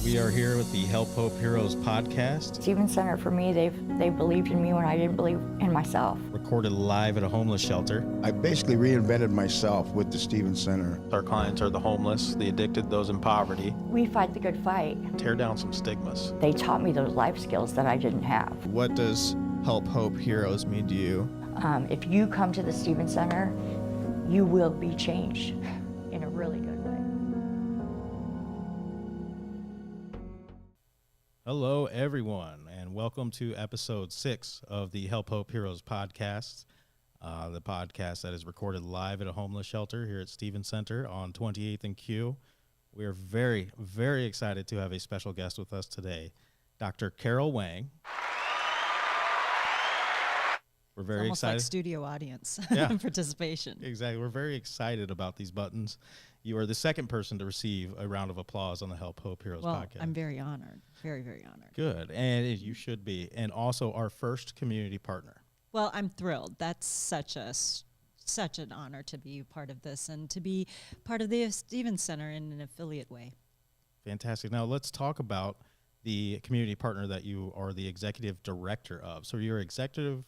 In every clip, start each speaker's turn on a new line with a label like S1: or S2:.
S1: We are here with the Help Hope Heroes podcast.
S2: Stephen Center, for me, they believed in me when I didn't believe in myself.
S1: Recorded live at a homeless shelter.
S3: I basically reinvented myself with the Stephen Center.
S1: Our clients are the homeless, the addicted, those in poverty.
S2: We fight the good fight.
S1: Tear down some stigmas.
S2: They taught me those life skills that I didn't have.
S4: What does Help Hope Heroes mean to you?
S2: If you come to the Stephen Center, you will be changed in a really good way.
S1: Hello, everyone, and welcome to episode 6 of the Help Hope Heroes podcast, the podcast that is recorded live at a homeless shelter here at Stephen Center on 28th and Q. We are very, very excited to have a special guest with us today, Dr. Carol Wang. We're very
S5: almost
S1: excited.
S5: Like studio audience participation.
S1: Exactly. We're very excited about these buttons. You are the second person to receive a round of applause on the Help Hope Heroes podcast.
S5: I'm very honored. Very, very honored.
S1: Good. And you should be. And also our first community partner.
S5: Well, I'm thrilled. That's such an honor to be part of this and to be part of the Stephen Center in an affiliate way.
S1: Fantastic. Now let's talk about the community partner that you are the executive director of. So you're executive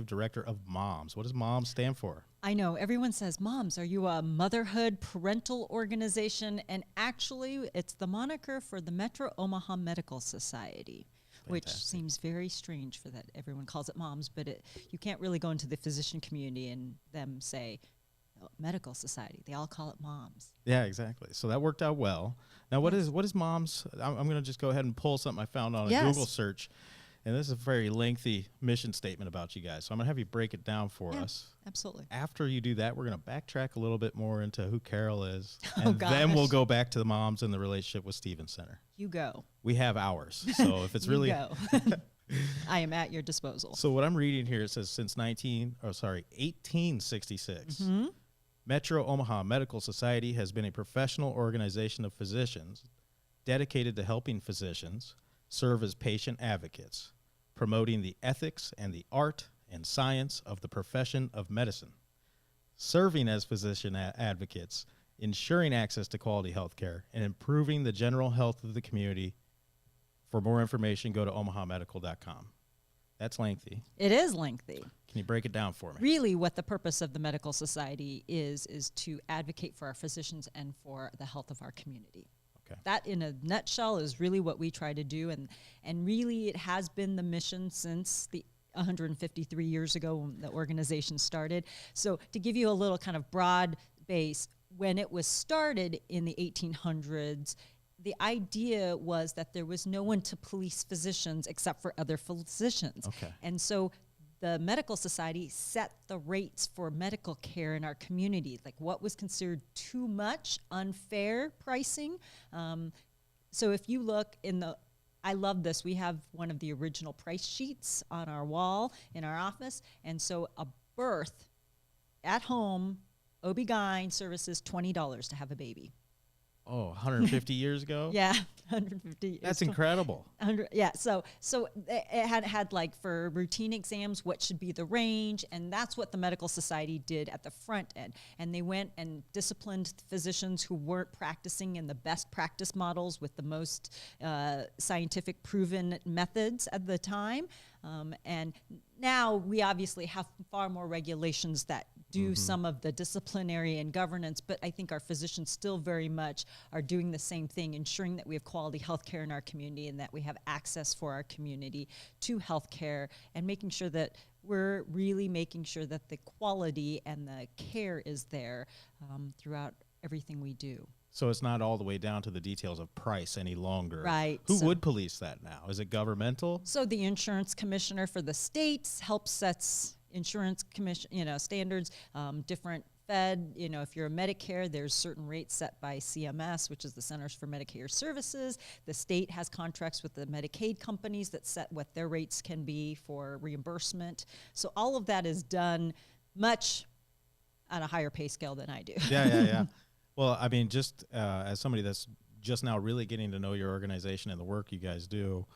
S1: director of M.O.M.S. What does M.O.M.S stand for?
S5: I know everyone says, "Moms, are you a motherhood parental organization?" And actually, it's the moniker for the Metro Omaha Medical Society. Fantastic. Which seems very strange for that everyone calls it M.O.M.S, but you can't really go into the physician community and them say medical society. They all call it M.O.M.S.
S1: Yeah, exactly. So that worked out well. Now, what is M.O.M.S? I'm going to just go ahead and pull something I found on a Google search. And this is a very lengthy mission statement about you guys. So I'm going to have you break it down for us.
S5: Absolutely.
S1: After you do that, we're going to backtrack a little bit more into who Carol is. And then we'll go back to the moms and the relationship with Stephen Center.
S5: You go.
S1: We have hours. So if it's really...
S5: go. I am at your disposal.
S1: So what I'm reading here, it says since 1866, Metro Omaha Medical Society has been a professional organization of physicians dedicated to helping physicians serve as patient advocates, promoting the ethics and the art and science of the profession of medicine, serving as physician advocates, ensuring access to quality health care, and improving the general health of the community. For more information, go to omahamedical.com. That's lengthy.
S5: It is lengthy.
S1: Can you break it down for me?
S5: Really, what the purpose of the Medical Society is to advocate for our physicians and for the health of our community. Okay. That, in a nutshell, is really what we try to do, and really it has been the mission since the 153 years ago when the organization started. So to give you a little kind of broad base, when it was started in the 1800s, the idea was that there was no one to police physicians except for other physicians. Okay. And so the Medical Society set the rates for medical care in our community, like what was considered too much, unfair pricing. So if you look I love this, we have one of the original price sheets on our wall in our office. And so a birth at home, OB-GYN services $20 to have a baby.
S1: Oh, 150 years ago?
S5: Yeah, 150.
S1: That's incredible.
S5: 100, yeah, so it had like for routine exams, what should be the range, and that's what the Medical Society did at the front end. And they went and disciplined physicians who weren't practicing in the best practice models with the most scientific proven methods at the time. And now we obviously have far more regulations that do some of the disciplinary and governance, but I think our physicians still very much are doing the same thing, ensuring that we have quality health care in our community and that we have access for our community to health care, and making sure that we're really making sure that the quality and the care is there throughout everything we do.
S1: So it's not all the way down to the details of price any longer.
S5: Right.
S1: Who would police that now? Is it governmental?
S5: So the insurance commissioner for the states helps sets insurance commission, standards, different Fed, if you're a Medicare, there's certain rates set by CMS, which is the Centers for Medicare Services. The state has contracts with the Medicaid companies that set what their rates can be for reimbursement. So all of that is done much on a higher pay scale than I do.
S1: Yeah. Well, I mean, just as somebody that's just now really getting to know your organization and the work you guys do,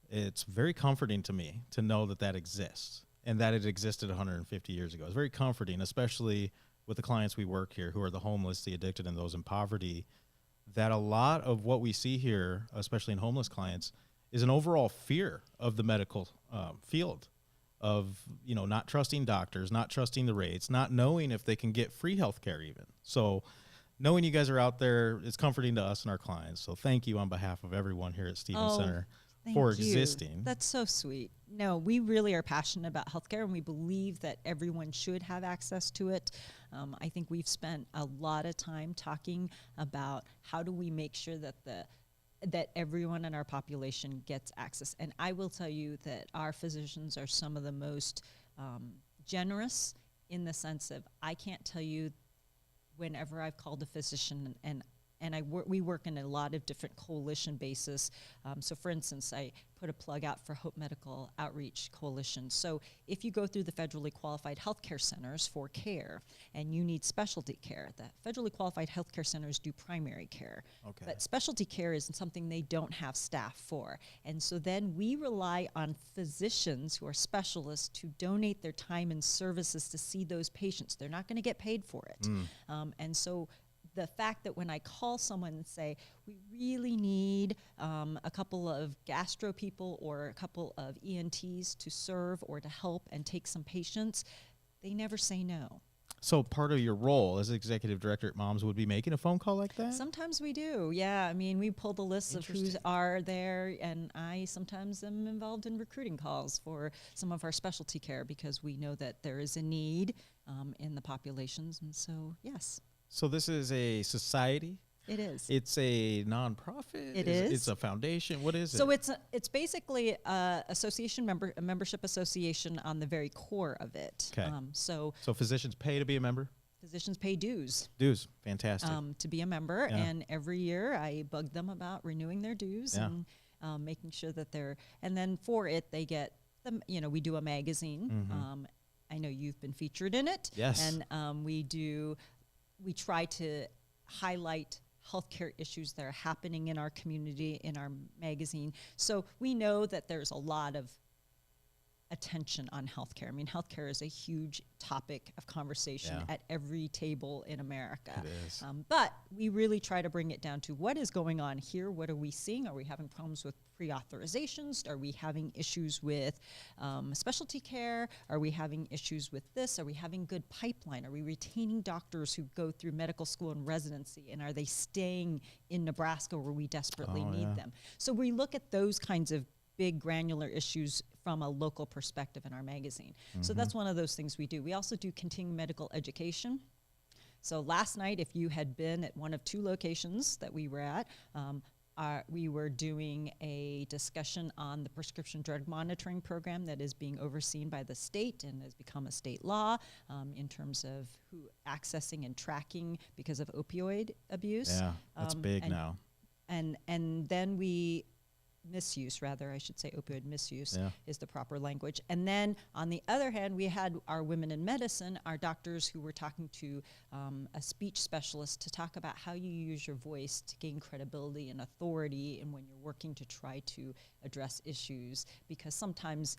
S1: it's very comforting to me to know that exists and that it existed 150 years ago. It's very comforting, especially with the clients we work here who are the homeless, the addicted, and those in poverty, that a lot of what we see here, especially in homeless clients, is an overall fear of the medical field, of, you know, not trusting doctors, not trusting the rates, not knowing if they can get free health care even. So knowing you guys are out there is comforting to us and our clients. So thank you on behalf of everyone here at Stevens Center for existing.
S5: That's so sweet. No, we really are passionate about healthcare, and we believe that everyone should have access to it. I think we've spent a lot of time talking about how do we make sure that that everyone in our population gets access. And I will tell you that our physicians are some of the most generous, in the sense of, I can't tell you, whenever I've called a physician, and we work in a lot of different coalition basis. So for instance, I put a plug out for Hope Medical Outreach Coalition. So if you go through the federally qualified healthcare centers for care and you need specialty care, the federally qualified healthcare centers do primary care.
S1: Okay.
S5: But specialty care is something they don't have staff for. And so then we rely on physicians who are specialists to donate their time and services to see those patients. They're not going to get paid for it. And so the fact that when I call someone and say, we really need a couple of gastro people or a couple of ENTs to serve or to help and take some patients, they never say no.
S1: So part of your role as executive director at M.O.M.S would be making a phone call like that?
S5: Sometimes we do, yeah. I mean, we pull the lists of who are there, and I sometimes am involved in recruiting calls for some of our specialty care because we know that there is a need in the populations, and so, yes.
S1: So this is a society?
S5: It is.
S1: It's a nonprofit?
S5: It is.
S1: It's a foundation? What is it?
S5: So it's basically a membership association on the very core of it.
S1: Okay.
S5: So
S1: physicians pay to be a member?
S5: physicians pay dues.
S1: Dues, fantastic.
S5: To be a member,
S1: Yeah.
S5: and every year I bug them about renewing their dues
S1: Yeah.
S5: and making sure that and then for it they get we do a magazine.
S1: Mm-hmm.
S5: I know you've been featured in it.
S1: Yes.
S5: And we try to highlight healthcare issues that are happening in our community, in our magazine. So we know that there's a lot of attention on healthcare. I mean, healthcare is a huge topic of conversation
S1: Yeah.
S5: at every table in America.
S1: It is.
S5: But we really try to bring it down to what is going on here. What are we seeing? Are we having problems with pre-authorizations? Are we having issues with specialty care? Are we having issues with this? Are we having good pipeline? Are we retaining doctors who go through medical school and residency? And are they staying in Nebraska where we desperately need them? So we look at those kinds of big granular issues from a local perspective in our magazine. So that's one of those things we do. We also do continuing medical education. So last night, if you had been at one of two locations that we were at, we were doing a discussion on the prescription drug monitoring program that is being overseen by the state and has become a state law in terms of who accessing and tracking because of opioid abuse.
S1: Yeah, that's big now.
S5: And then misuse, rather, I should say opioid misuse is the proper language. And then on the other hand, we had our women in medicine, our doctors who were talking to a speech specialist to talk about how you use your voice to gain credibility and authority and when you're working to try to address issues, because sometimes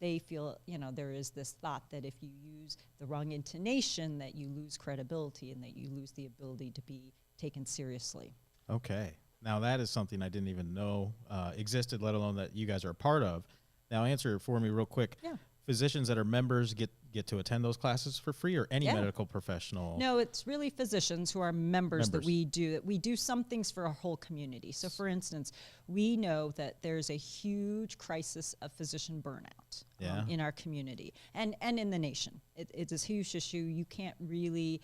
S5: they feel, there is this thought that if you use the wrong intonation that you lose credibility and that you lose the ability to be taken seriously.
S1: Okay. Now, that is something I didn't even know existed, let alone that you guys are a part of. Now, answer it for me real quick.
S5: Yeah.
S1: Physicians that are members get to attend those classes for free, or any medical professional?
S5: No, it's really physicians who are members that we do some things for our whole community. So, for instance, we know that there's a huge crisis of physician burnout in our community and in the nation. It's a huge issue. You can't really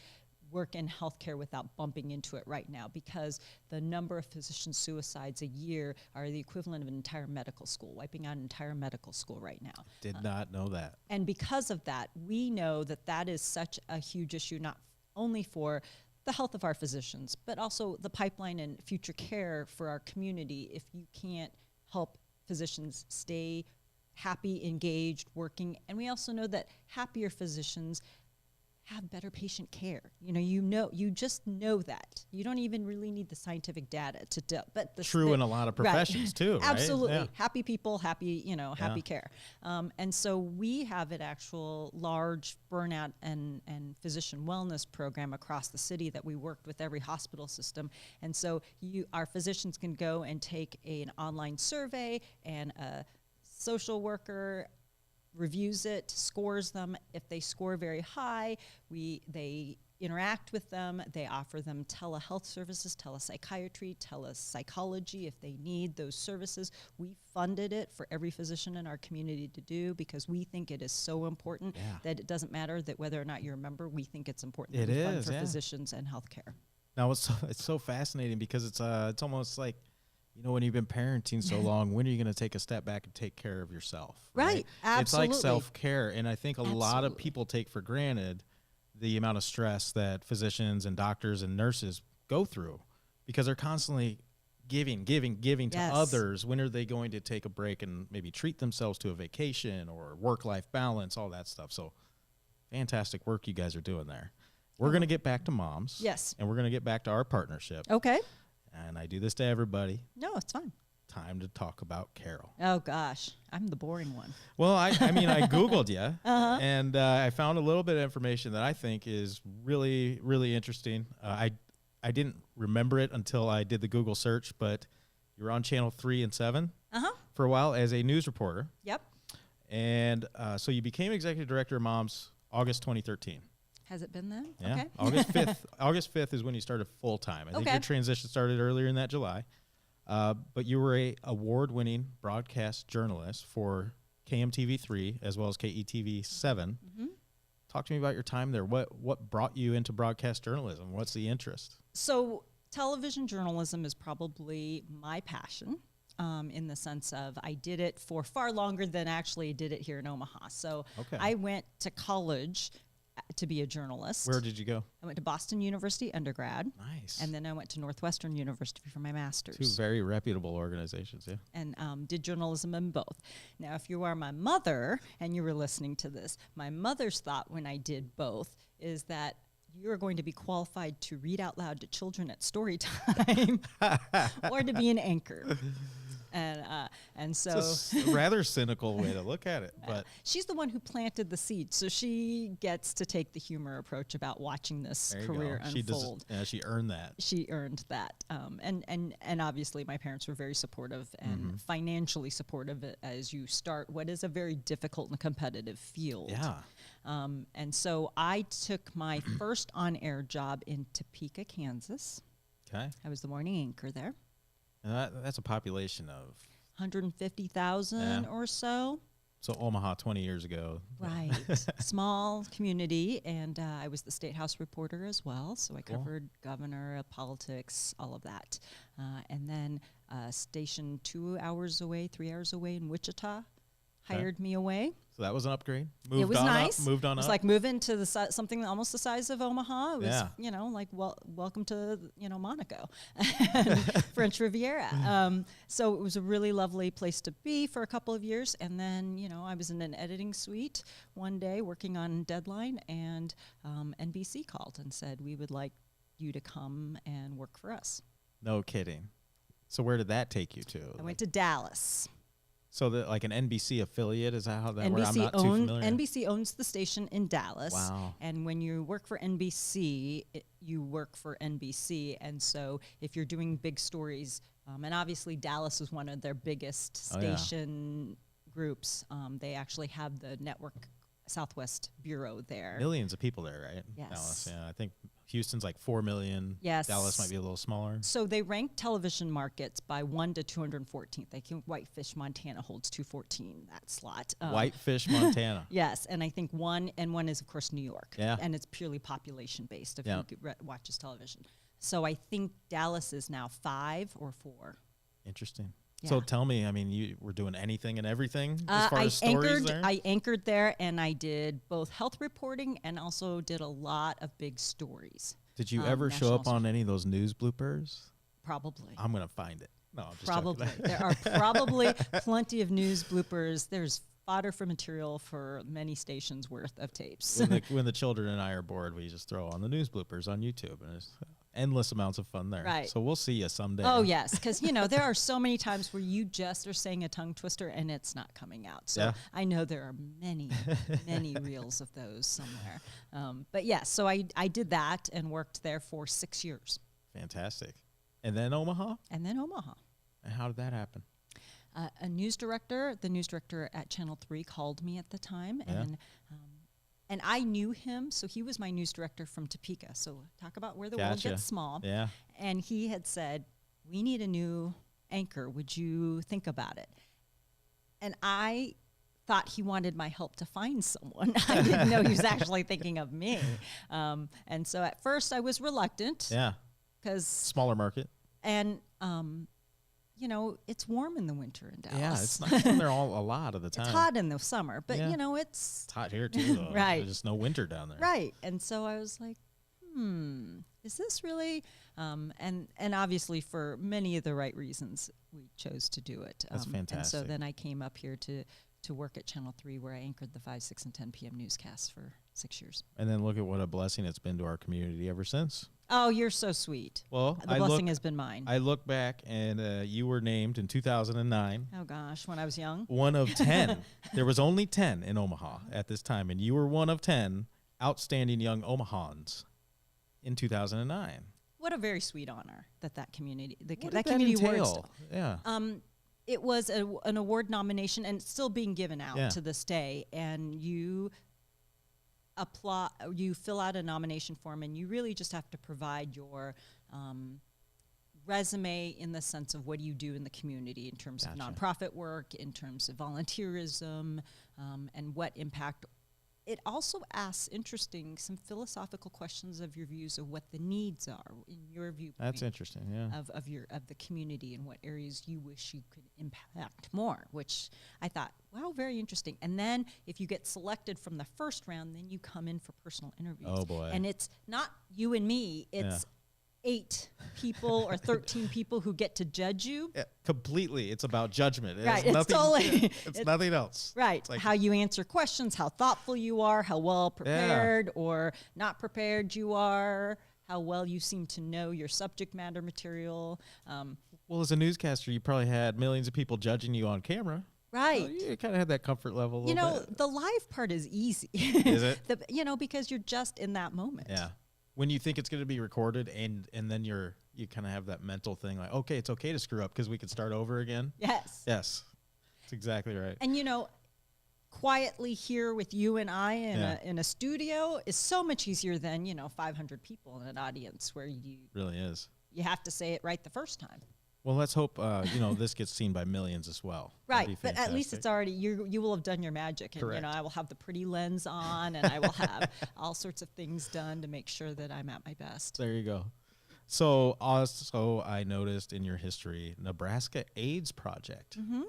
S5: work in healthcare without bumping into it right now, because the number of physician suicides a year are the equivalent of an entire medical school, wiping out an entire medical school right now.
S1: Did not know that.
S5: And because of that, we know that that is such a huge issue, not only for the health of our physicians, but also the pipeline and future care for our community. If you can't help physicians stay happy, engaged, working, and we also know that happier physicians have better patient care. You just know that. You don't even really need the scientific data to do. But
S1: true in a lot of professions too, right?
S5: Absolutely.
S1: Yeah.
S5: Happy people, happy care. And so we have an actual large burnout and physician wellness program across the city that we worked with every hospital system. And so our physicians can go and take an online survey, and a social worker reviews it, scores them. If they score very high, they interact with them. They offer them telehealth services, telepsychiatry, telepsychology if they need those services. We funded it for every physician in our community to do because we think it is so important that it doesn't matter that whether or not you're a member. We think it's important that we fund for physicians and healthcare.
S1: Now it's so fascinating because it's almost like, when you've been parenting so long, when are you going to take a step back and take care of yourself?
S5: Right. Absolutely.
S1: It's like self-care. And I think a lot of people take for granted the amount of stress that physicians and doctors and nurses go through because they're constantly giving to others. When are they going to take a break and maybe treat themselves to a vacation or work-life balance, all that stuff? So fantastic work you guys are doing there. We're going to get back to moms.
S5: Yes.
S1: And we're going to get back to our partnership.
S5: Okay.
S1: And I do this to everybody.
S5: No, it's fine.
S1: Time to talk about Carol.
S5: Oh, gosh. I'm the boring one.
S1: Well, I Googled you, and I found a little bit of information that I think is really, really interesting. I didn't remember it until I did the Google search, but you were on Channel 3 and 7 for a while as a news reporter.
S5: Yep.
S1: And so you became executive director of M.O.M.S. August 2013.
S5: Has it been then?
S1: Yeah.
S5: Okay.
S1: August 5th is when you started full-time. I think your transition started earlier in that July. But you were a award-winning broadcast journalist for KMTV3 as well as KETV 7. Mm-hmm. Talk to me about your time there. What brought you into broadcast journalism? What's the interest?
S5: So television journalism is probably my passion. In the sense of I did it for far longer than actually did it here in Omaha. So I went to college to be a journalist.
S1: Where did you go?
S5: I went to Boston University undergrad.
S1: Nice.
S5: And then I went to Northwestern University for my master's.
S1: Two very reputable organizations, yeah.
S5: And did journalism in both. Now, if you are my mother and you were listening to this, my mother's thought when I did both is that you're going to be qualified to read out loud to children at story time or to be an anchor. And so
S1: it's a rather cynical way to look at it, but
S5: she's the one who planted the seed, so she gets to take the humor approach about watching this career unfold.
S1: She earned that.
S5: She earned that, and obviously my parents were very supportive and financially supportive as you start what is a very difficult and competitive field.
S1: Yeah.
S5: And so I took my first on-air job in Topeka, Kansas.
S1: Okay.
S5: I was the morning anchor there.
S1: And that's a population of
S5: 150,000 or so.
S1: So Omaha 20 years ago.
S5: Right. Small community. And I was the State House reporter as well. So I covered governor, politics, all of that. And then stationed 3 hours away in Wichita hired me away.
S1: So that was an upgrade.
S5: It was nice.
S1: Moved on up.
S5: It was like moving to something almost the size of Omaha. It was, like welcome to, Monaco, French Riviera. So it was a really lovely place to be for a couple of years. And then, I was in an editing suite one day working on Deadline, and NBC called and said, we would like you to come and work for us.
S1: No kidding. So where did that take you to?
S5: I went to Dallas.
S1: So like an NBC affiliate, is that how that works? I'm not too familiar.
S5: NBC owns the station in Dallas.
S1: Wow.
S5: And when you work for NBC, you work for NBC. And so if you're doing big stories, and obviously Dallas is one of their biggest station groups, they actually have the network Southwest Bureau there.
S1: Millions of people there, right?
S5: Yes.
S1: Dallas, yeah. I think Houston's like 4 million.
S5: Yes.
S1: Dallas might be a little smaller.
S5: So they rank television markets by 1 to 214th. I think Whitefish, Montana holds 214, that slot.
S1: Whitefish, Montana.
S5: Yes, and I think one is, of course, New York.
S1: Yeah.
S5: And it's purely population-based if you watches television. So I think Dallas is now 5 or 4.
S1: Interesting.
S5: Yeah.
S1: So tell me, you were doing anything and everything as far as stories there?
S5: I anchored there, and I did both health reporting and also did a lot of big stories.
S1: Did you ever show up on any of those news bloopers?
S5: Probably.
S1: I'm going to find it. No, I'm just
S5: probably.
S1: joking.
S5: There are probably plenty of news bloopers. There's fodder for material for many stations worth of tapes.
S1: When the children and I are bored, we just throw on the news bloopers on YouTube, and there's endless amounts of fun there.
S5: Right.
S1: So we'll see you someday.
S5: Oh, yes, because, there are so many times where you just are saying a tongue twister and it's not coming out. So
S1: Yeah.
S5: I know there are many, many reels of those somewhere. But yes, so I did that and worked there for 6 years.
S1: Fantastic. And then Omaha?
S5: And then Omaha.
S1: And how did that happen?
S5: The news director at Channel 3 called me at the time,
S1: Yeah.
S5: and I knew him, so he was my news director from Topeka. So talk about where the world
S1: Gotcha.
S5: gets small.
S1: Yeah.
S5: And he had said, we need a new anchor. Would you think about it? And I thought he wanted my help to find someone. I didn't know he was actually thinking of me. And so at first I was reluctant.
S1: Yeah.
S5: Because
S1: Smaller market.
S5: and it's warm in the winter in Dallas.
S1: Yeah, it's not been there a lot of the time.
S5: It's hot in the summer, but
S1: Yeah.
S5: it's
S1: It's hot here too, though.
S5: Right.
S1: There's just no winter down there.
S5: right. And so I was like, is this really? And obviously for many of the right reasons, we chose to do it.
S1: That's
S5: And so
S1: fantastic.
S5: then I came up here to work at Channel 3, where I anchored the 5, 6, and 10 p.m. newscasts for 6 years.
S1: And then look at what a blessing it's been to our community ever since.
S5: Oh, you're so sweet.
S1: Well,
S5: The blessing has been mine.
S1: I look back, and you were named in 2009
S5: oh, gosh, when I was young.
S1: one of 10. There was only 10 in Omaha at this time, and you were one of 10 outstanding young Omahans in 2009.
S5: What a very sweet honor that community,
S1: What
S5: that
S1: did
S5: community
S1: entail?
S5: award.
S1: Yeah.
S5: It was an award nomination, and it's still being given out
S1: Yeah.
S5: to this day. And you fill out a nomination form, and you really just have to provide your resume in the sense of what do you do in the community in terms of
S1: Gotcha.
S5: nonprofit work, in terms of volunteerism, and what impact. It also asks some philosophical questions of your views of what the needs are in your viewpoint.
S1: That's interesting, yeah.
S5: Of the community and what areas you wish you could impact more, which I thought, wow, very interesting. And then if you get selected from the first round, then you come in for personal interviews.
S1: Oh, boy.
S5: And it's not you and me, it's 8 people or 13 people who get to judge you.
S1: Yeah, completely. It's about judgment.
S5: Right,
S1: It's
S5: it's
S1: nothing,
S5: totally-
S1: it's nothing else.
S5: Right.
S1: It's like,
S5: How you answer questions, how thoughtful you are, how well prepared or not prepared you are, how well you seem to know your subject matter material.
S1: well, as a newscaster, you probably had millions of people judging you on camera.
S5: Right.
S1: So you kind of had that comfort level a little bit.
S5: The live part is easy.
S1: Is it?
S5: Because you're just in that moment.
S1: Yeah. When you think it's going to be recorded and then you kind of have that mental thing like, okay, it's okay to screw up because we could start over again.
S5: Yes.
S1: Yes. That's exactly right.
S5: And quietly here with you and I in a studio is so much easier than 500 people in an audience where
S1: Really is.
S5: you have to say it right the first time.
S1: Well, let's hope this gets seen by millions as well. That'd
S5: Right,
S1: be
S5: but at least
S1: fantastic.
S5: it's already you will have done your magic, and
S1: Correct.
S5: I will have the pretty lens on, and I will have all sorts of things done to make sure that I'm at my best.
S1: There you go. So also, I noticed in your history, Nebraska AIDS Project.
S5: Mm-hmm.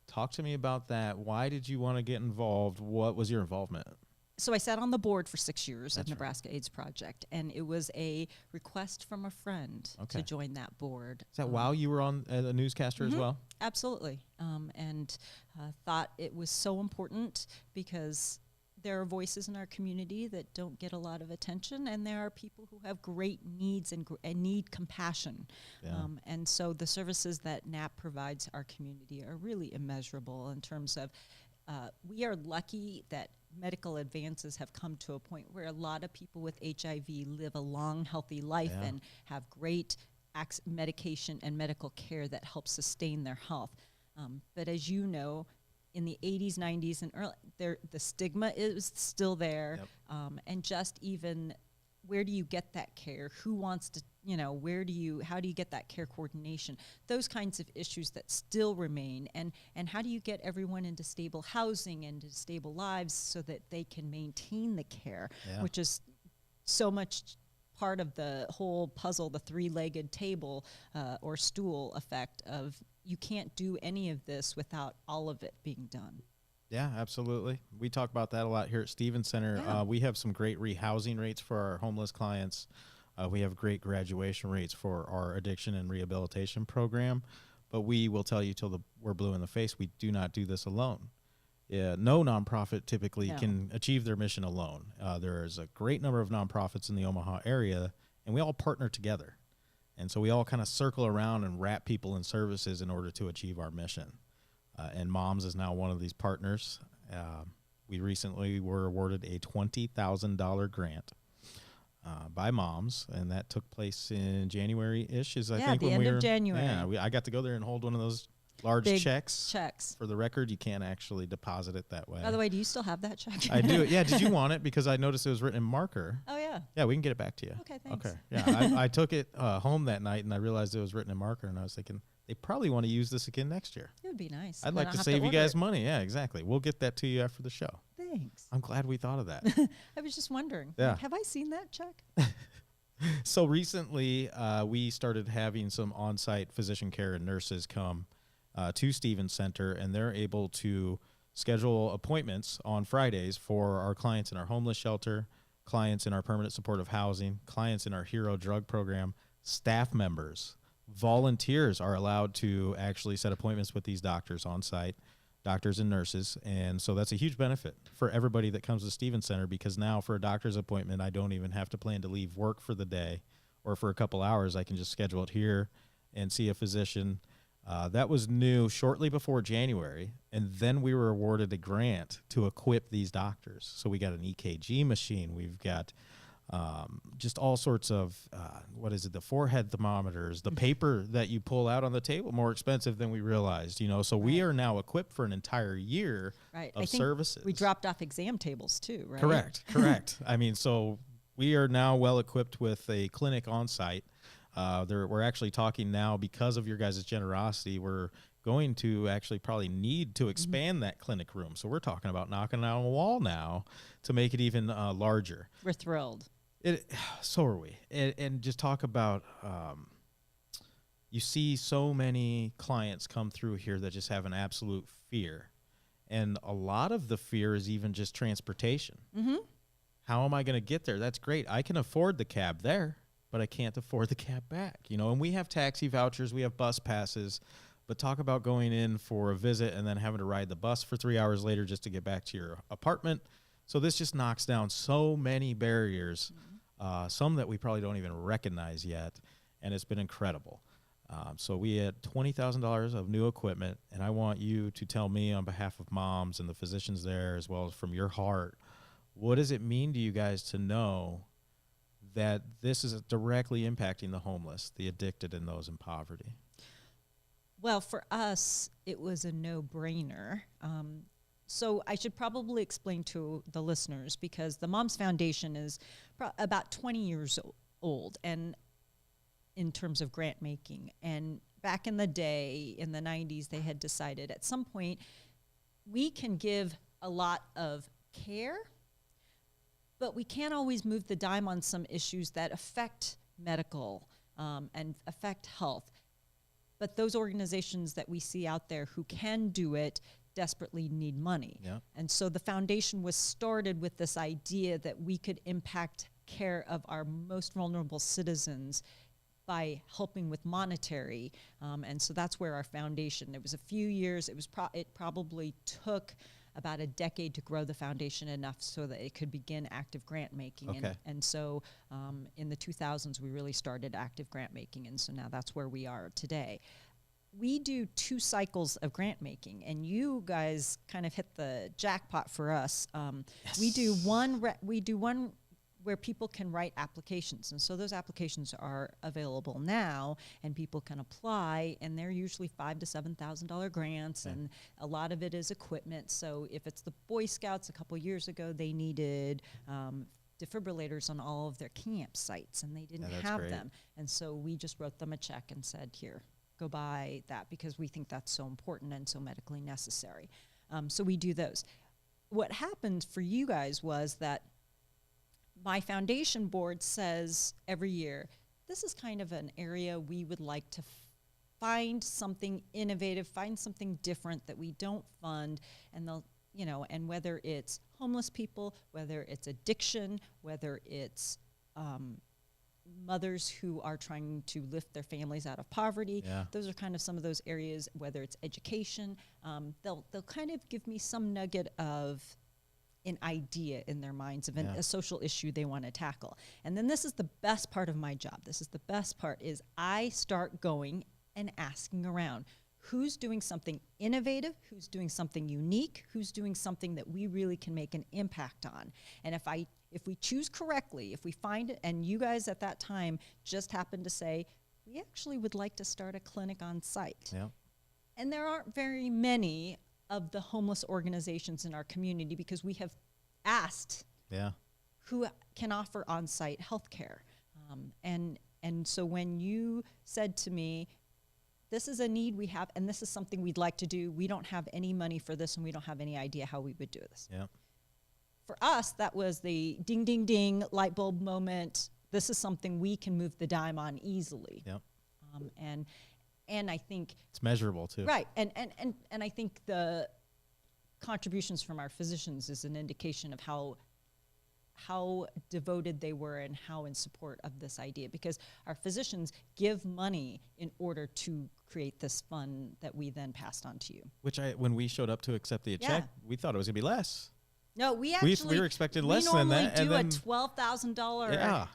S1: Talk to me about that. Why did you want to get involved? What was your involvement?
S5: So I sat on the board for 6 years of
S1: That's right.
S5: Nebraska AIDS Project, and it was a request from a friend
S1: Okay.
S5: to join that board.
S1: Is that while you were on as a newscaster as
S5: Mhm.
S1: well?
S5: Absolutely. And thought it was so important because there are voices in our community that don't get a lot of attention, and there are people who have great needs and need compassion.
S1: Yeah.
S5: And so the services that NAP provides our community are really immeasurable in terms of we are lucky that medical advances have come to a point where a lot of people with HIV live a long, healthy life
S1: Yeah.
S5: and have great medication and medical care that helps sustain their health. But as you know, in the 80s, 90s, and early, the stigma is still there.
S1: Yep.
S5: And just even where do you get that care? Who wants to, how do you get that care coordination? Those kinds of issues that still remain. And how do you get everyone into stable housing and into stable lives so that they can maintain the care,
S1: Yeah.
S5: which is so much part of the whole puzzle, the 3-legged table or stool effect of you can't do any of this without all of it being done.
S1: Yeah, absolutely. We talk about that a lot here at Stevens Center.
S5: Yeah.
S1: We have some great rehousing rates for our homeless clients. We have great graduation rates for our addiction and rehabilitation program. But we will tell you till we're blue in the face, we do not do this alone. No nonprofit typically
S5: No.
S1: can achieve their mission alone. There is a great number of nonprofits in the Omaha area, and we all partner together. And so we all kind of circle around and wrap people in services in order to achieve our mission. And M.O.M.S is now one of these partners. We recently were awarded a $20,000 grant by M.O.M.S, and that took place in January-ish. I think
S5: the
S1: when
S5: end
S1: we
S5: of
S1: were,
S5: January.
S1: Yeah, I got to go there and hold one of those large
S5: Big
S1: checks.
S5: checks.
S1: For the record, you can't actually deposit it that way.
S5: By the way, do you still have that check?
S1: I do. Yeah. Did you want it? Because I noticed it was written in marker.
S5: Oh, yeah.
S1: Yeah, we can get it back to you.
S5: Okay, thanks.
S1: Okay. Yeah, I took it home that night, and I realized it was written in marker, and I was thinking they probably want to use this again next year.
S5: It would be nice.
S1: I'd
S5: Then
S1: like
S5: I'll
S1: to
S5: have
S1: save you
S5: order
S1: guys
S5: it.
S1: money. Yeah, exactly. We'll get that to you after the show.
S5: Thanks.
S1: I'm glad we thought of that.
S5: I was just wondering.
S1: Yeah.
S5: Like, have I seen that check?
S1: So recently, we started having some on-site physician care and nurses come to Stevens Center, and they're able to schedule appointments on Fridays for our clients in our homeless shelter, clients in our permanent supportive housing, clients in our Hero Drug Program, staff members. Volunteers are allowed to actually set appointments with these doctors on site, doctors and nurses. And so that's a huge benefit for everybody that comes to Stevens Center, because now for a doctor's appointment, I don't even have to plan to leave work for the day or for a couple hours. I can just schedule it here and see a physician. That was new shortly before January, and then we were awarded a grant to equip these doctors. So we got an EKG machine. We've got just all sorts of, the forehead thermometers, the paper that you pull out on the table, more expensive than we realized, So we are now equipped for an entire year
S5: Right.
S1: of
S5: I think
S1: services.
S5: we dropped off exam tables too, right?
S1: Correct. I mean, so we are now well equipped with a clinic on site. We're actually talking now, because of your guys' generosity, we're going to actually probably need to expand that clinic room. So we're talking about knocking down a wall now to make it even larger.
S5: We're thrilled.
S1: So are we. And just talk about, you see so many clients come through here that just have an absolute fear. And a lot of the fear is even just transportation.
S5: Mm-hmm.
S1: How am I going to get there? That's great. I can afford the cab there, but I can't afford the cab back, and we have taxi vouchers, we have bus passes, but talk about going in for a visit and then having to ride the bus for 3 hours later just to get back to your apartment. So this just knocks down so many barriers, some that we probably don't even recognize yet, and it's been incredible. So we had $20,000 of new equipment, and I want you to tell me on behalf of M.O.M.S and the physicians there, as well as from your heart, what does it mean to you guys to know that this is directly impacting the homeless, the addicted, and those in poverty?
S5: Well, for us, it was a no-brainer. So I should probably explain to the listeners, because the M.O.M.S Foundation is about 20 years old, and in terms of grant making. And back in the day, in the 90s, they had decided at some point we can give a lot of care, but we can't always move the dime on some issues that affect medical and affect health. But those organizations that we see out there who can do it desperately need money.
S1: Yeah.
S5: And so the foundation was started with this idea that we could impact care of our most vulnerable citizens by helping with monetary. And so that's where our foundation, it was a few years, it probably took about a decade to grow the foundation enough so that it could begin active grant making.
S1: Okay.
S5: And so in the 2000s, we really started active grant making. And so now that's where we are today. We do 2 cycles of grant making, and you guys kind of hit the jackpot for us.
S1: Yes.
S5: We do one where people can write applications. And so those applications are available now, and people can apply, and they're usually $5,000 to $7,000 grants, and a lot of it is equipment. So if it's the Boy Scouts, a couple years ago, they needed defibrillators on all of their campsites, and they didn't have
S1: great.
S5: them. And so we just wrote them a check and said, here, go buy that, because we think that's so important and so medically necessary. So we do those. What happened for you guys was that my foundation board says every year, this is kind of an area we would like to find something innovative, find something different that we don't fund, and they'll, and whether it's homeless people, whether it's addiction, whether it's mothers who are trying to lift their families out of poverty.
S1: Yeah.
S5: Those are kind of some of those areas, whether it's education. They'll kind of give me some nugget of an idea in their minds of a social issue they want to tackle. And then this is the best part of my job. This is the best part is I start going and asking around. Who's doing something innovative? Who's doing something unique? Who's doing something that we really can make an impact on? And if we choose correctly, if we find it, and you guys at that time just happened to say, we actually would like to start a clinic on site.
S1: Yeah.
S5: And there aren't very many of the homeless organizations in our community because we have asked who can offer on-site health care. And so when you said to me, this is a need we have, and this is something we'd like to do. We don't have any money for this, and we don't have any idea how we would do this.
S1: Yeah.
S5: For us, that was the ding, ding, ding, light bulb moment. This is something we can move the dime on easily.
S1: Yep.
S5: And I think
S1: it's measurable too.
S5: right. And I think the contributions from our physicians is an indication of how devoted they were and how in support of this idea, because our physicians give money in order to create this fund that we then passed on to you.
S1: Which when we showed up to accept the check, we thought it was gonna be less.
S5: No, we actually
S1: we were expecting less than that.
S5: We normally do a $12,000.
S1: Yeah.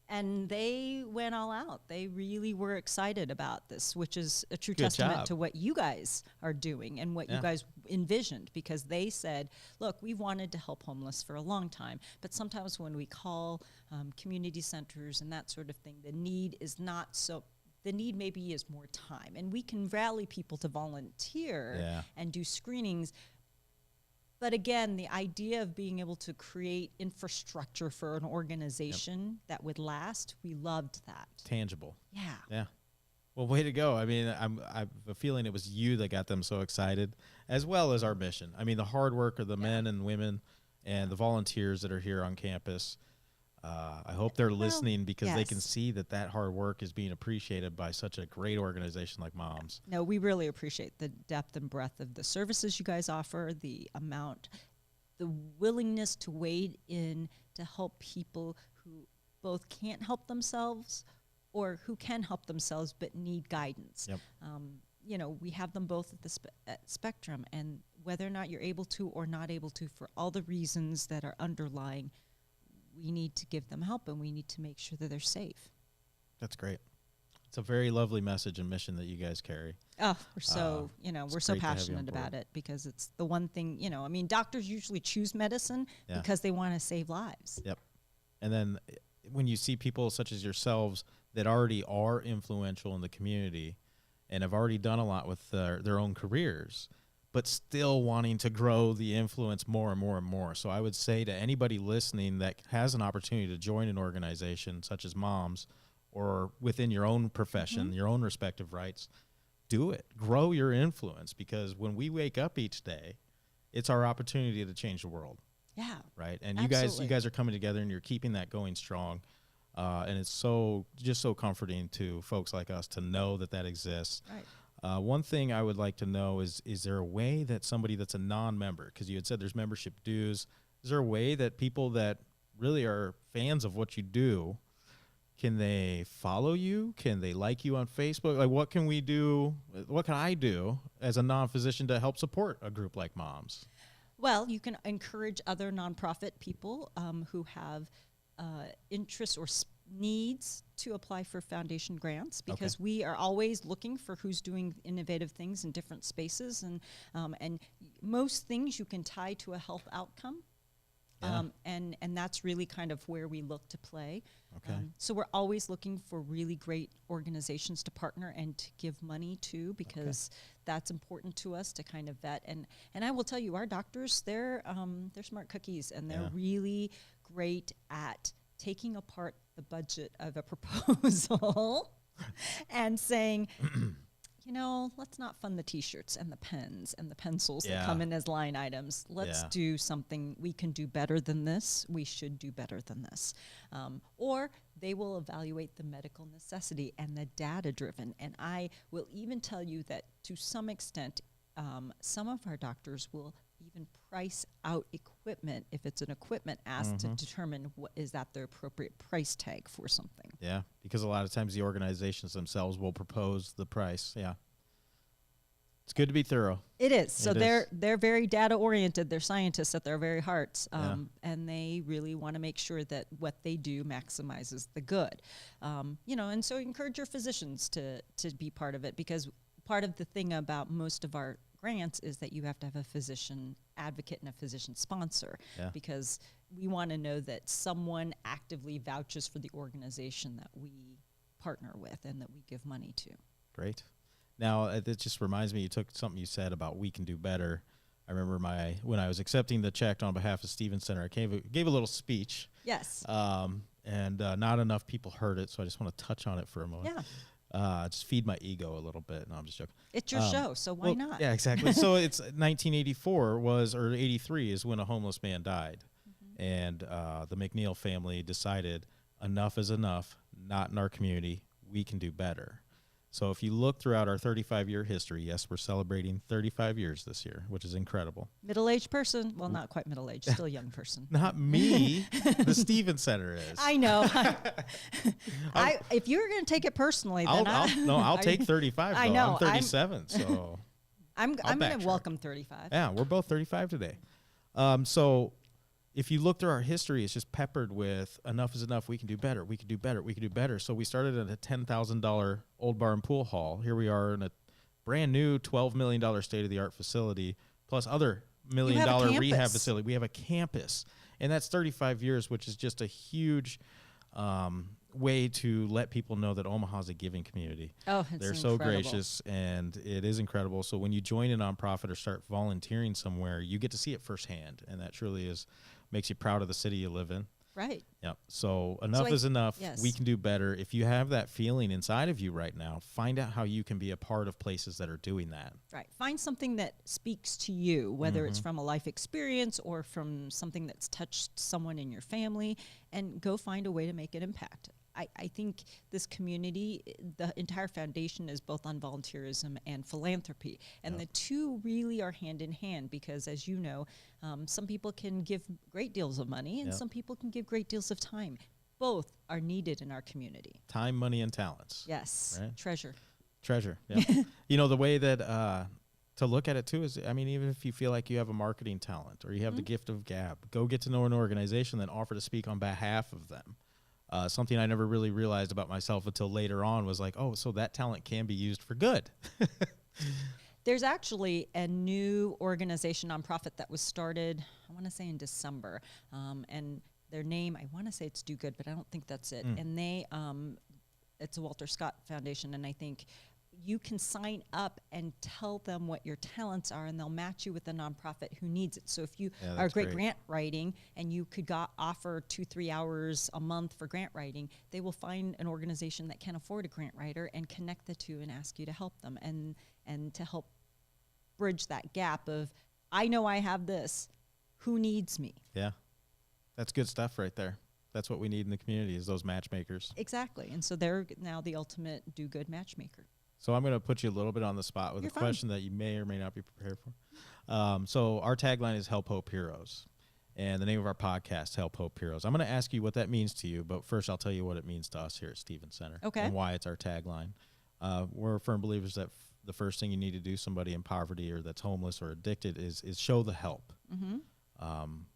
S5: And they went all out. They really were excited about this, which is a true testament to what you guys are doing and what you guys envisioned, because they said, look, we've wanted to help homeless for a long time, but sometimes when we call community centers and that sort of thing, the need is not so, the need maybe is more time. And we can rally people to volunteer and do screenings. But again, the idea of being able to create infrastructure for an organization that would last, we loved that.
S1: Tangible.
S5: Yeah.
S1: Yeah. Well, way to go. I mean, I have a feeling it was you that got them so excited, as well as our mission. I mean, the hard work of the men and women and the volunteers that are here on campus. I hope they're listening, because they can see that hard work is being appreciated by such a great organization like M.O.M.S.
S5: No, we really appreciate the depth and breadth of the services you guys offer, the amount, the willingness to wade in to help people who both can't help themselves or who can help themselves but need guidance.
S1: Yep.
S5: You know, we have them both at the spectrum, and whether or not you're able to or not able to, for all the reasons that are underlying, we need to give them help, and we need to make sure that they're safe.
S1: That's great. It's a very lovely message and mission that you guys carry.
S5: Oh, we're so, we're so passionate about it, because it's the one thing, I mean, doctors usually choose medicine because they want to save lives.
S1: Yep. And then when you see people such as yourselves that already are influential in the community and have already done a lot with their own careers, but still wanting to grow the influence more and more and more. So I would say to anybody listening that has an opportunity to join an organization such as M.O.M.S, or within your own profession, your own respective rights, do it. Grow your influence, because when we wake up each day, it's our opportunity to change the world.
S5: Yeah.
S1: Right. And
S5: absolutely.
S1: you guys are coming together, and you're keeping that going strong. And it's just so comforting to folks like us to know that exists.
S5: Right.
S1: One thing I would like to know is there a way that somebody that's a non-member, because you had said there's membership dues, is there a way that people that really are fans of what you do, can they follow you? Can they like you on Facebook? Like, what can we do? What can I do as a non-physician to help support a group like M.O.M.S?
S5: Well, you can encourage other nonprofit people who have interests or needs to apply for foundation grants, because we are always looking for who's doing innovative things in different spaces, and most things you can tie to a health outcome. And that's really kind of where we look to play.
S1: Okay.
S5: So we're always looking for really great organizations to partner and to give money to, because that's important to us to kind of vet. And I will tell you, our doctors, they're smart cookies, and they're really great at taking apart the budget of a proposal and saying, let's not fund the T-shirts and the pens and the pencils that come in as line items. Let's do something we can do better than this. We should do better than this. Or they will evaluate the medical necessity and the data-driven. And I will even tell you that to some extent, some of our doctors will even price out equipment if it's an equipment ask to determine what is that the appropriate price tag for something.
S1: Yeah, because a lot of times the organizations themselves will propose the price. Yeah. It's good to be thorough.
S5: It is. So
S1: It
S5: they're
S1: is.
S5: they're very data oriented. They're scientists at their very hearts,
S1: Yeah.
S5: and they really want to make sure that what they do maximizes the good. And so encourage your physicians to be part of it, because part of the thing about most of our grants is that you have to have a physician advocate and a physician sponsor,
S1: Yeah.
S5: because we want to know that someone actively vouches for the organization that we partner with and that we give money to.
S1: Great. Now, it just reminds me, you took something you said about we can do better. I remember when I was accepting the check on behalf of Stevens Center, I gave a little speech.
S5: Yes.
S1: And not enough people heard it, so I just want to touch on it for a moment.
S5: Yeah.
S1: Just feed my ego a little bit. No, I'm just joking.
S5: It's your show, so why not?
S1: Yeah, exactly. So it's 1984 or 83 is when a homeless man died. And the McNeil family decided enough is enough, not in our community. We can do better. So if you look throughout our 35-year history, yes, we're celebrating 35 years this year, which is incredible.
S5: Middle-aged person. Well, not quite middle-aged, still a young person.
S1: Not me. The Stevens Center is.
S5: I know. If you were going to take it personally, then
S1: I'll take 35.
S5: I
S1: though.
S5: know.
S1: I'm 37, so
S5: I'm going
S1: backtrack.
S5: to welcome 35.
S1: yeah, we're both 35 today. So if you look through our history, it's just peppered with enough is enough. We can do better. We can do better. We can do better. So we started at a $10,000 Old Bar and Pool Hall. Here we are in a brand new $12 million state-of-the-art facility, plus other $1 million rehab facility. We have a campus, and that's 35 years, which is just a huge way to let people know that Omaha's a giving community.
S5: Oh, it's
S1: They're so
S5: incredible.
S1: gracious, and it is incredible. So when you join a nonprofit or start volunteering somewhere, you get to see it firsthand, and that truly makes you proud of the city you live in.
S5: Right.
S1: Yep. So enough is enough.
S5: yes.
S1: We can do better. If you have that feeling inside of you right now, find out how you can be a part of places that are doing that.
S5: Right. Find something that speaks to you, whether it's from a life experience or from something that's touched someone in your family, and go find a way to make an impact. I think this community, the entire foundation is both on volunteerism and philanthropy. And the two really are hand in hand because, as you know, some people can give great deals of money and some people can give great deals of time. Both are needed in our community.
S1: Time, money, and talents.
S5: Yes.
S1: Right.
S5: Treasure.
S1: Yeah. The way that to look at it too is, even if you feel like you have a marketing talent or you have the gift of gab, go get to know an organization, then offer to speak on behalf of them. Something I never really realized about myself until later on was like, oh, so that talent can be used for good.
S5: There's actually a new organization, nonprofit, that was started, I want to say in December. And their name, I want to say it's Do Good, but I don't think that's it. And it's a Walter Scott Foundation. And I think you can sign up and tell them what your talents are, and they'll match you with a nonprofit who needs it. So if you are great grant writing and you could offer 2-3 hours a month for grant writing, they will find an organization that can afford a grant writer and connect the two and ask you to help them and to help bridge that gap of, I know I have this, who needs me?
S1: Yeah. That's good stuff right there. That's what we need in the community is those matchmakers.
S5: Exactly. And so they're now the ultimate do good matchmaker.
S1: So I'm going to put you a little bit on the spot with
S5: You're
S1: a question that you may or may not be prepared for. So our tagline is Help Hope Heroes. And the name of our podcast, Help Hope Heroes. I'm going to ask you what that means to you, but first I'll tell you what it means to us here at Stevens Center.
S5: Okay.
S1: And why it's our tagline. We're firm believers that the first thing you need to do, somebody in poverty or that's homeless or addicted, is show the help.
S5: Mm-hmm.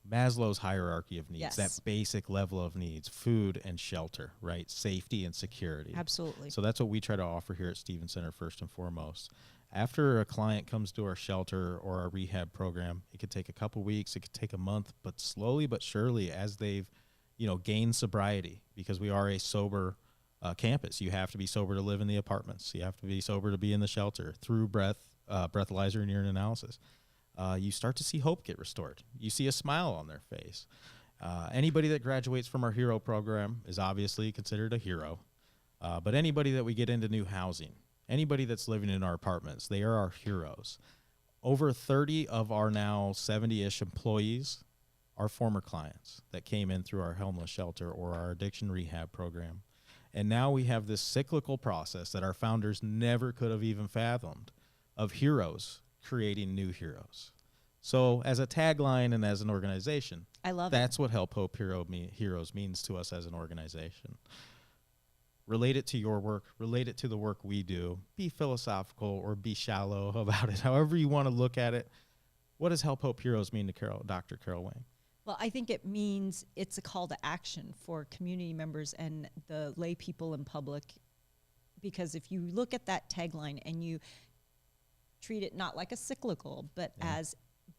S1: Maslow's hierarchy of needs,
S5: Yes.
S1: that basic level of needs, food and shelter, right? Safety and security.
S5: Absolutely.
S1: So that's what we try to offer here at Stevens Center first and foremost. After a client comes to our shelter or our rehab program, it could take a couple weeks, it could take a month, but slowly but surely as they've, gained sobriety, because we are a sober campus. You have to be sober to live in the apartments. You have to be sober to be in the shelter through breathalyzer and urine analysis. You start to see hope get restored. You see a smile on their face. Anybody that graduates from our hero program is obviously considered a hero. But anybody that we get into new housing, anybody that's living in our apartments, they are our heroes. Over 30 of our now 70-ish employees are former clients that came in through our homeless shelter or our addiction rehab program. And now we have this cyclical process that our founders never could have even fathomed of heroes creating new heroes. So as a tagline and as an organization,
S5: I love
S1: that's what Help Hope Heroes means to us as an organization. Relate it to your work, relate it to the work we do. Be philosophical or be shallow about it, however you want to look at it. What does Help Hope Heroes mean to Dr. Carol Wang?
S5: Well, I think it means it's a call to action for community members and the lay people in public, because if you look at that tagline and you treat it not like a cyclical, but as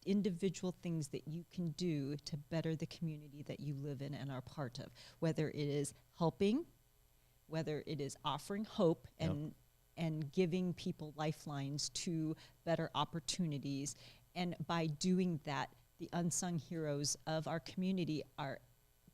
S5: individual things that you can do to better the community that you live in and are part of, whether it is helping, whether it is offering hope and giving people lifelines to better opportunities. And by doing that, the unsung heroes of our community are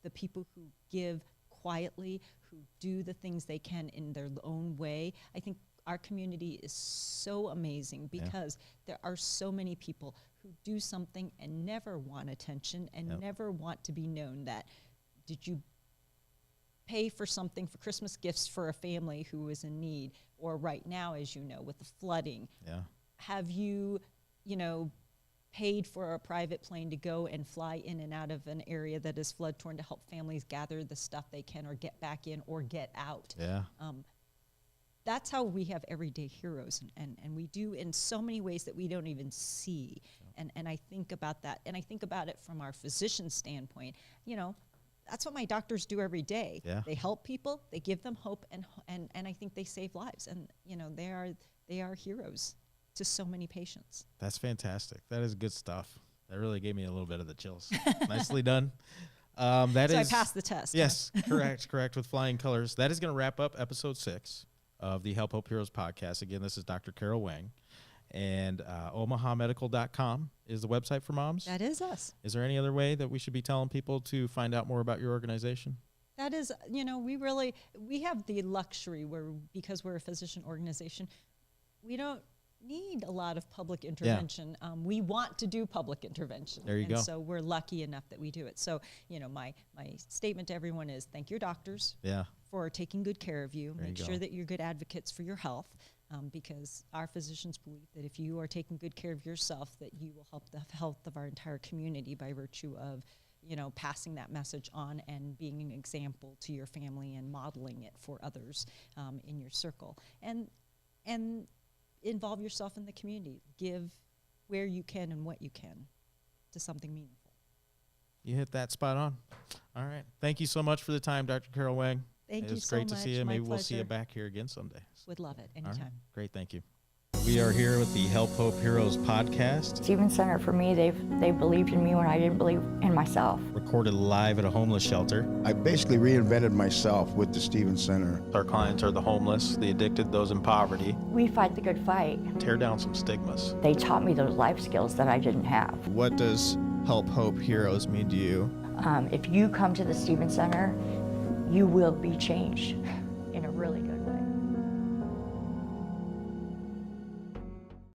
S5: the people who give quietly, who do the things they can in their own way. I think our community is so amazing because there are so many people who do something and never want attention and never want to be known. That did you pay for something for Christmas gifts for a family who is in need? Or right now, as you know, with the flooding, have you, paid for a private plane to go and fly in and out of an area that is flood torn to help families gather the stuff they can or get back in or get out? That's how we have everyday heroes, and we do in so many ways that we don't even see. And I think about that, and I think about it from our physician standpoint. That's what my doctors do every day. They help people, they give them hope, and I think they save lives. And they are heroes to so many patients.
S1: That's fantastic. That is good stuff. That really gave me a little bit of the chills. Nicely done. I
S5: passed the test.
S1: Yes, correct, with flying colors. That is going to wrap up episode 6 of the Help Hope Heroes podcast. Again, this is Dr. Carol Wang. And omahamedical.com is the website for moms.
S5: That is us.
S1: Is there any other way that we should be telling people to find out more about your organization?
S5: That is, we have the luxury where, because we're a physician organization, we don't need a lot of public intervention. We want to do public intervention.
S1: There you go.
S5: So we're lucky enough that we do it. So, my statement to everyone is thank your doctors for taking good care of you. Make sure that you're good advocates for your health, because our physicians believe that if you are taking good care of yourself, that you will help the health of our entire community by virtue of passing that message on and being an example to your family and modeling it for others in your circle. And involve yourself in the community. Give where you can and what you can to something meaningful.
S1: You hit that spot on. All right. Thank you so much for the time, Dr. Carol Wang.
S5: Thank you so much.
S1: It's great to see you.
S5: My
S1: Maybe we'll
S5: pleasure.
S1: see you back here again someday.
S5: Would love it.
S1: All
S5: Anytime.
S1: right. Great. Thank you. We are here with the Help Hope Heroes podcast.
S2: Stevens Center, for me, they believed in me when I didn't believe in myself.
S1: Recorded live at a homeless shelter.
S3: I basically reinvented myself with the Stevens Center.
S1: Our clients are the homeless, the addicted, those in poverty.
S2: We fight the good fight.
S1: Tear down some stigmas.
S2: They taught me those life skills that I didn't have.
S4: What does Help Hope Heroes mean to you?
S2: If you come to the Stevens Center, you will be changed.